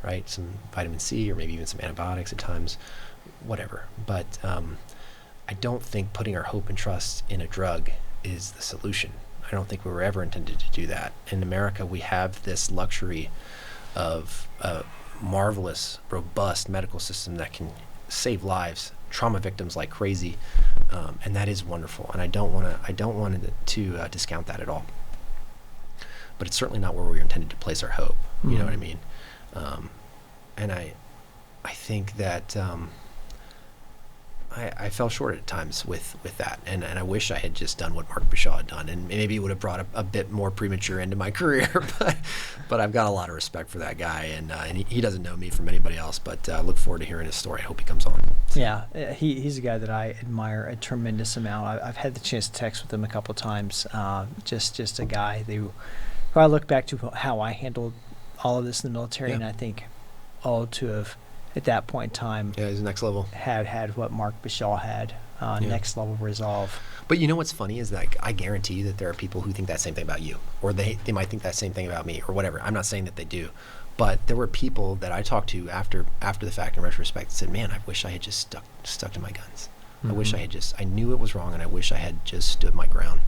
right? Some vitamin C or maybe even some antibiotics at times, whatever. But I don't think putting our hope and trust in a drug is the solution. I don't think we were ever intended to do that. In America, we have this luxury of a marvelous, robust medical system that can save lives, trauma victims like crazy, and that is wonderful. And I don't want to discount that at all. But it's certainly not where we were intended to place our hope. You know what I mean? And I think that I fell short at times with that, and I wish I had just done what Mark Bashaw had done, and maybe it would have brought a bit more premature into my career. But I've got a lot of respect for that guy, and he doesn't know me from anybody else. But I look forward to hearing his story. I hope he comes on. Yeah, he's a guy that I admire a tremendous amount. I've had the chance to text with him a couple of times. Just a guy who I look back to how I handled all of this in the military, and I think to have, at that point in time, he's next level. Had what Mark Bashaw had, next level resolve. But you know what's funny is that I guarantee you that there are people who think that same thing about you, or they might think that same thing about me, or whatever. I'm not saying that they do, but there were people that I talked to after the fact, in retrospect, that said, "Man, I wish I had just stuck to my guns. I wish I knew it was wrong, and I wish I had just stood my ground."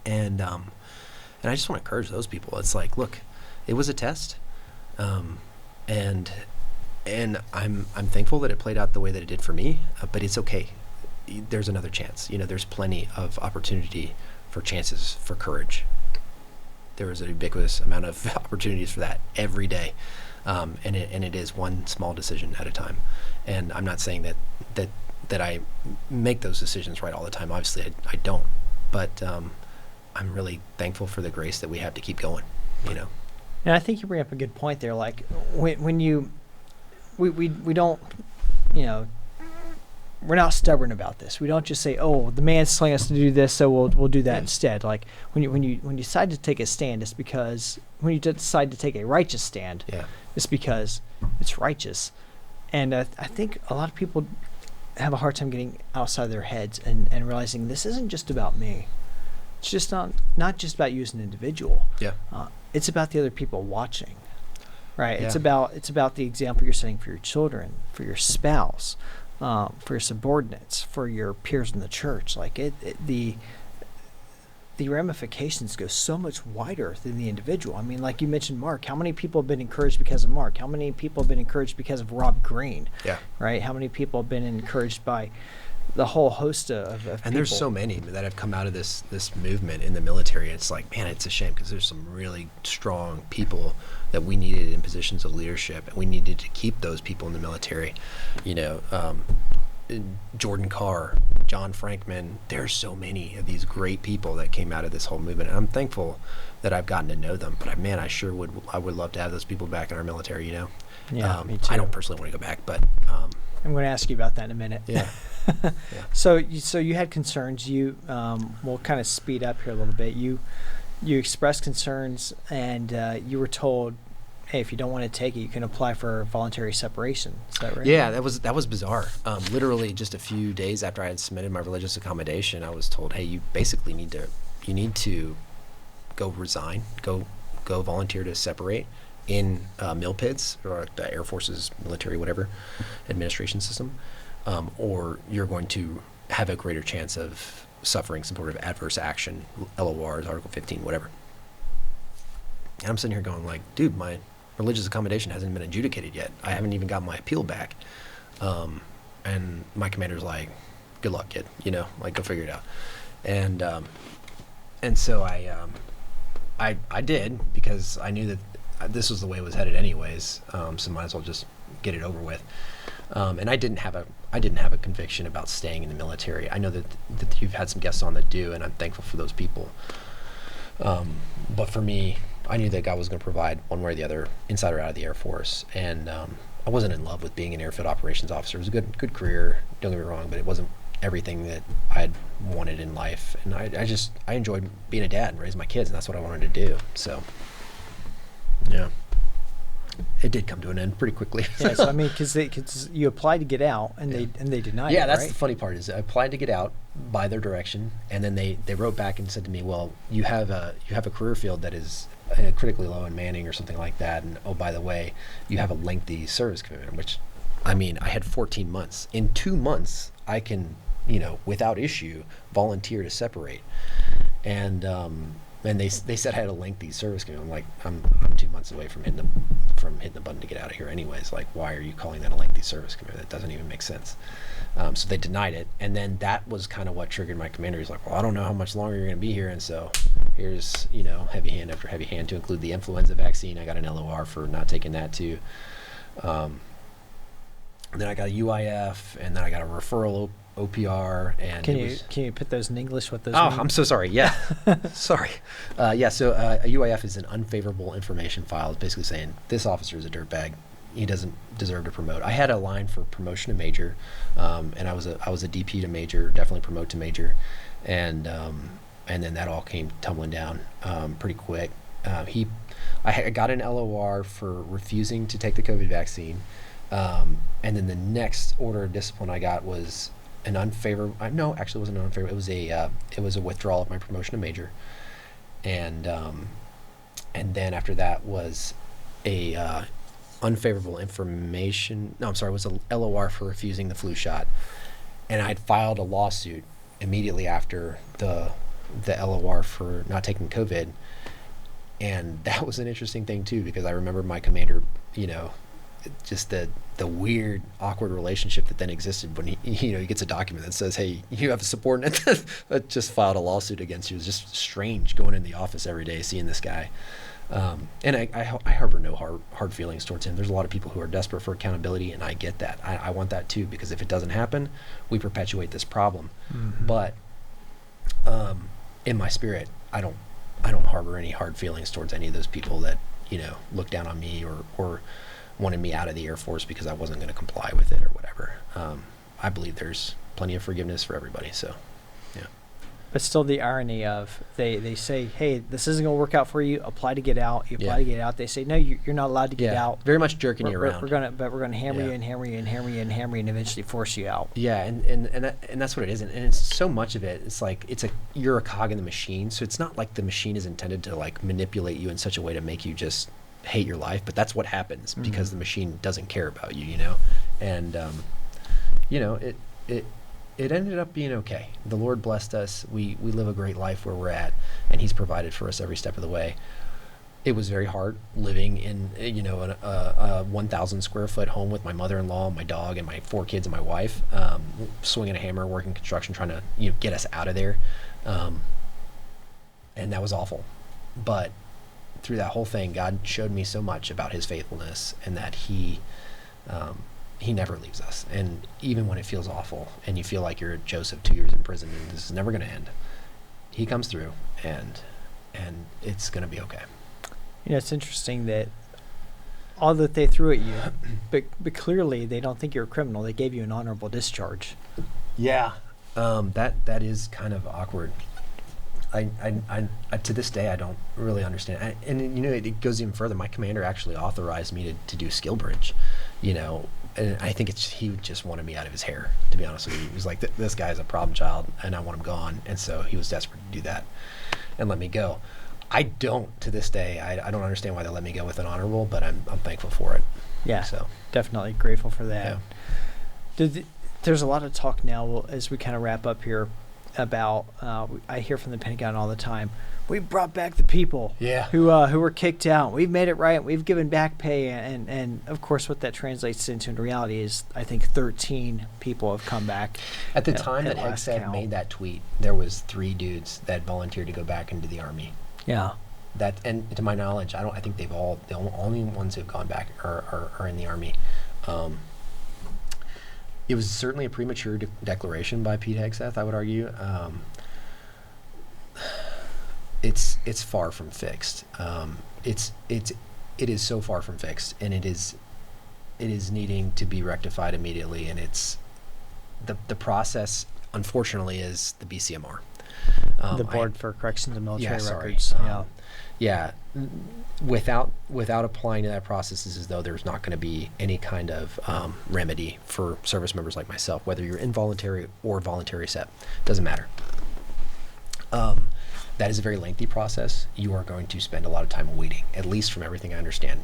And I just want to encourage those people. It's like, look, it was a test, and I'm thankful that it played out the way that it did for me, but it's okay. There's another chance. There's plenty of opportunity for chances for courage. There is a ubiquitous amount of opportunities for that every day, and it is one small decision at a time. And I'm not saying that I make those decisions right all the time. Obviously, I don't. But I'm really thankful for the grace that we have to keep going. And I think you bring up a good point there. Like when we don't, we're not stubborn about this. We don't just say, "Oh, the man's telling us to do this, so we'll do that instead." Like when you decide to take a stand, it's because when you decide to take a righteous stand, it's because it's righteous. And I think a lot of people have a hard time getting outside their heads and realizing this isn't just about me. It's just not just about you as an individual. It's about the other people watching. Right. Yeah. It's about the example you're setting for your children, for your spouse, for your subordinates, for your peers in the church. Like the ramifications go so much wider than the individual. I mean, like you mentioned, Mark. How many people have been encouraged because of Mark? How many people have been encouraged because of Rob Green? Yeah. Right. How many people have been encouraged by the whole host of people? And there's so many that have come out of this movement in the military. It's like, man, it's a shame because there's some really strong people that we needed in positions of leadership, and we needed to keep those people in the military. Jordan Carr, John Frankman. There's so many of these great people that came out of this whole movement, and I'm thankful that I've gotten to know them. But man, I would love to have those people back in our military. Yeah, me too. I don't personally want to go back, but I'm going to ask you about that in a minute. Yeah. So you had concerns. We'll kind of speed up here a little bit. You expressed concerns, and you were told, "Hey, if you don't want to take it, you can apply for voluntary separation." Is that right? Yeah, that was bizarre. Literally, just a few days after I had submitted my religious accommodation, I was told, "Hey, you basically need to go resign, go volunteer to separate in MILPIDS, or the Air Force's military whatever administration system, or you're going to have a greater chance of suffering some sort of adverse action, LORs, Article 15, whatever." And I'm sitting here going like, dude, my religious accommodation hasn't been adjudicated yet. I haven't even got my appeal back. And my commander's like, good luck, kid, like go figure it out. And so I did, because I knew that this was the way it was headed anyways. So might as well just get it over with. And I didn't have a conviction about staying in the military. I know that you've had some guests on that do, and I'm thankful for those people. But for me, I knew that God was going to provide one way or the other, inside or out of the Air Force. And I wasn't in love with being an airfield operations officer. It was a good career, don't get me wrong, but it wasn't everything that I had wanted in life. And I enjoyed being a dad and raising my kids, and that's what I wanted to do. So, yeah. It did come to an end pretty quickly. Yeah, so I mean, because you applied to get out, and they denied it. Yeah, that's right? the funny part, is I applied to get out by their direction, and then they wrote back and said to me, well, you have a career field that is critically low in manning or something like that, and oh, by the way, you have a lengthy service commitment, which, I mean, I had 14 months. In 2 months, I can, without issue, volunteer to separate. And they said I had a lengthy service commitment. I'm like, I'm 2 months away from hitting the button to get out of here anyways. Like, why are you calling that a lengthy service commitment? That doesn't even make sense. So they denied it, and then that was kind of what triggered my commander. He's like, well, I don't know how much longer you're going to be here, and so here's heavy hand after heavy hand, to include the influenza vaccine. I got an LOR for not taking that too. And then I got a UIF, and then I got a referral OPR. And can you put those in English? What those? Oh, mean? I'm so sorry. Yeah, sorry. So a UIF is an unfavorable information file. It's basically saying this officer is a dirtbag. He doesn't deserve to promote. I had a line for promotion to major, and I was a DP to major, definitely promote to major, and then that all came tumbling down pretty quick. I got an LOR for refusing to take the COVID vaccine, and then the next order of discipline I got was an unfavorable. No, actually, it wasn't an unfavorable. It was a withdrawal of my promotion to major, and then after that was a unfavorable information. No, I'm sorry. It was a LOR for refusing the flu shot, and I'd filed a lawsuit immediately after the LOR for not taking COVID, and that was an interesting thing too, because I remember my commander, just the weird, awkward relationship that then existed when he gets a document that says, hey, you have a subordinate that just filed a lawsuit against you. It was just strange going in the office every day, seeing this guy. And I harbor no hard feelings towards him. There's a lot of people who are desperate for accountability, and I get that. I want that too, because if it doesn't happen, we perpetuate this problem. Mm-hmm. But in my spirit, I don't harbor any hard feelings towards any of those people that look down on me or wanted me out of the Air Force because I wasn't going to comply with it or whatever. I believe there's plenty of forgiveness for everybody. So, yeah. But still, the irony of they say, hey, this isn't going to work out for you. Apply to get out. You apply to get out. They say, no, you're not allowed to get out. Very much jerking you around. We're gonna hammer you and hammer you and hammer you and hammer you and eventually force you out. Yeah, and that's what it is. And it's so much of it. It's like you're a cog in the machine. So it's not like the machine is intended to like manipulate you in such a way to make you just hate your life, but that's what happens because the machine doesn't care about you, and it ended up being okay. The Lord blessed us. We live a great life where we're at, and He's provided for us every step of the way. It was very hard living in a 1,000 square foot home with my mother-in-law, my dog, and my 4 kids and my wife, swinging a hammer, working construction, trying to get us out of there, and that was awful. But through that whole thing, God showed me so much about His faithfulness, and that He never leaves us. And even when it feels awful and you feel like you're Joseph 2 years in prison and this is never going to end, He comes through, and it's going to be okay. It's interesting that all that they threw at you, but clearly they don't think you're a criminal. They gave you an honorable discharge. Yeah, that is kind of awkward. I to this day I don't really understand, and it goes even further. My commander actually authorized me to do skill bridge, and I think he just wanted me out of his hair, to be honest with you. He was like, this guy's a problem child and I want him gone, and so he was desperate to do that and let me go. I don't, to this day, I don't understand why they let me go with an honorable, but I'm thankful for it. Yeah, so definitely grateful for that. Yeah. There's a lot of talk now as we kind of wrap up here about, I hear from the Pentagon all the time, we brought back the people Yeah. who were kicked out. We've made it right. We've given back pay. And of course, what that translates into in reality is, I think, 13 people have come back. At the time that last Hegseth count. made that tweet, there was 3 dudes that volunteered to go back into the Army. Yeah. That, and to my knowledge, I think the only ones who've gone back are in the Army. It was certainly a premature declaration by Pete Hegseth, I would argue. It's far from fixed. It is so far from fixed, and it is needing to be rectified immediately. And it's the process, unfortunately, is the BCMR, The Board for Corrections and Military sorry. Records. Yeah, without applying to that process, it's as though there's not going to be any kind of remedy for service members like myself, whether you're involuntary or voluntary SEP, doesn't matter. That is a very lengthy process. You are going to spend a lot of time waiting, at least from everything I understand.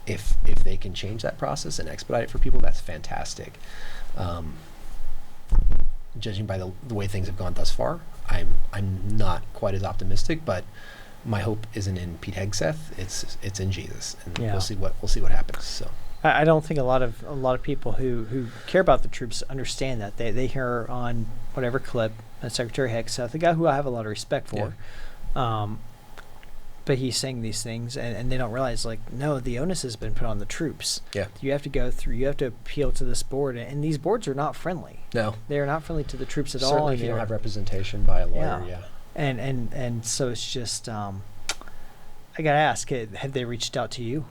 If they can change that process and expedite it for people, that's fantastic. Judging by the way things have gone thus far, I'm not quite as optimistic, but my hope isn't in Pete Hegseth. It's in Jesus, and Yeah. we'll see what happens. So I don't think a lot of people who care about the troops understand that. They hear on whatever clip Secretary Hegseth, a guy who I have a lot of respect for, but he's saying these things, and they don't realize, like, no, the onus has been put on the troops. Yeah. You have to go through. You have to appeal to this board, and these boards are not friendly. no, They are not friendly to the troops at all. certainly and if you don't they're- have representation by a lawyer, Yeah. And so it's just, I gotta ask, have they reached out to you?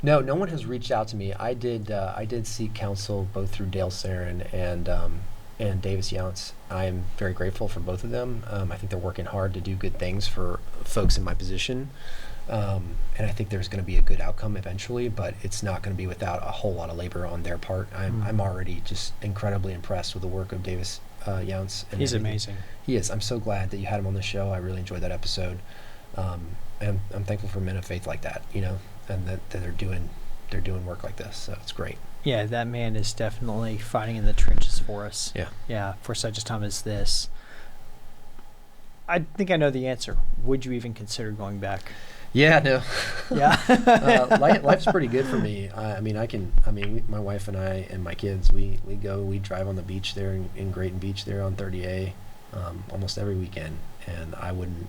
No one has reached out to me. I did seek counsel both through Dale Sarin and Davis Younts. I am very grateful for both of them. I think they're working hard to do good things for folks in my position, and I think there's going to be a good outcome eventually. But it's not going to be without a whole lot of labor on their part. I'm already just incredibly impressed with the work of Davis Younts. And He's everything. amazing. He is. I'm so glad that you had him on the show. I really enjoyed that episode. And I'm thankful for men of faith like that, and that they're doing work like this. So it's great. Yeah, that man is definitely fighting in the trenches for us. Yeah. Yeah, for such a time as this. I think I know the answer. Would you even consider going back? Yeah, no. Yeah. Life's pretty good for me. My wife and I and my kids, we drive on the beach there in Grayton Beach there on 30A almost every weekend, and I wouldn't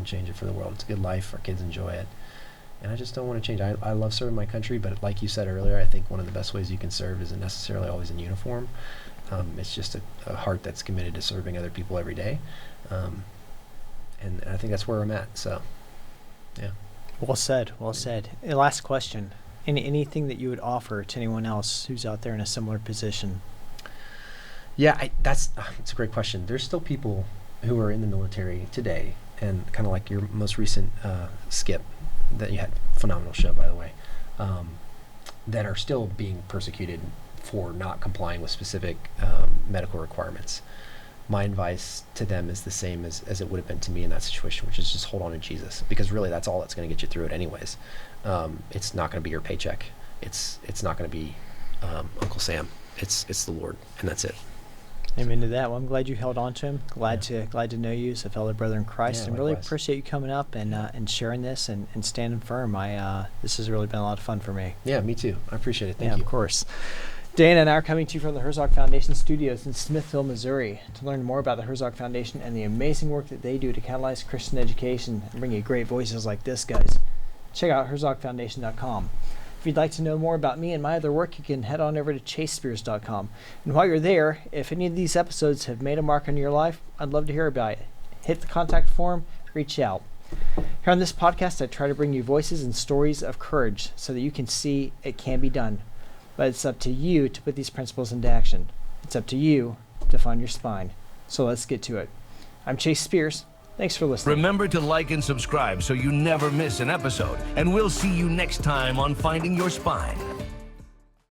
change it for the world. It's a good life. Our kids enjoy it. And I just don't want to change. I love serving my country, but like you said earlier, I think one of the best ways you can serve isn't necessarily always in uniform. It's just a heart that's committed to serving other people every day. And I think that's where I'm at. So, yeah. Well said. Well said. Last question. Anything that you would offer to anyone else who's out there in a similar position? Yeah, it's a great question. There's still people who are in the military today, and kind of like your most recent Skip that you had, phenomenal show, by the way, that are still being persecuted for not complying with specific medical requirements. My advice to them is the same as it would have been to me in that situation, which is just hold on to Jesus, because really that's all that's going to get you through it anyways. It's not going to be your paycheck. It's not going to be Uncle Sam. It's the Lord, and that's it. Amen to that. Well, I'm glad you held on to him. Glad to know you as a fellow brother in Christ, Yeah, and really likewise. appreciate you coming up and sharing this and standing firm. This has really been a lot of fun for me. Yeah, me too. I appreciate it. Thank you. Of course. Dana and I are coming to you from the Herzog Foundation Studios in Smithville, Missouri. To learn more about the Herzog Foundation and the amazing work that they do to catalyze Christian education and bring you great voices like this, guys, check out herzogfoundation.com. If you'd like to know more about me and my other work, you can head on over to chasespears.com. And while you're there, if any of these episodes have made a mark on your life, I'd love to hear about it. Hit the contact form, reach out. Here on this podcast, I try to bring you voices and stories of courage so that you can see it can be done. But it's up to you to put these principles into action. It's up to you to find your spine. So let's get to it. I'm Chase Spears. Thanks for listening. Remember to like and subscribe so you never miss an episode. And we'll see you next time on Finding Your Spine.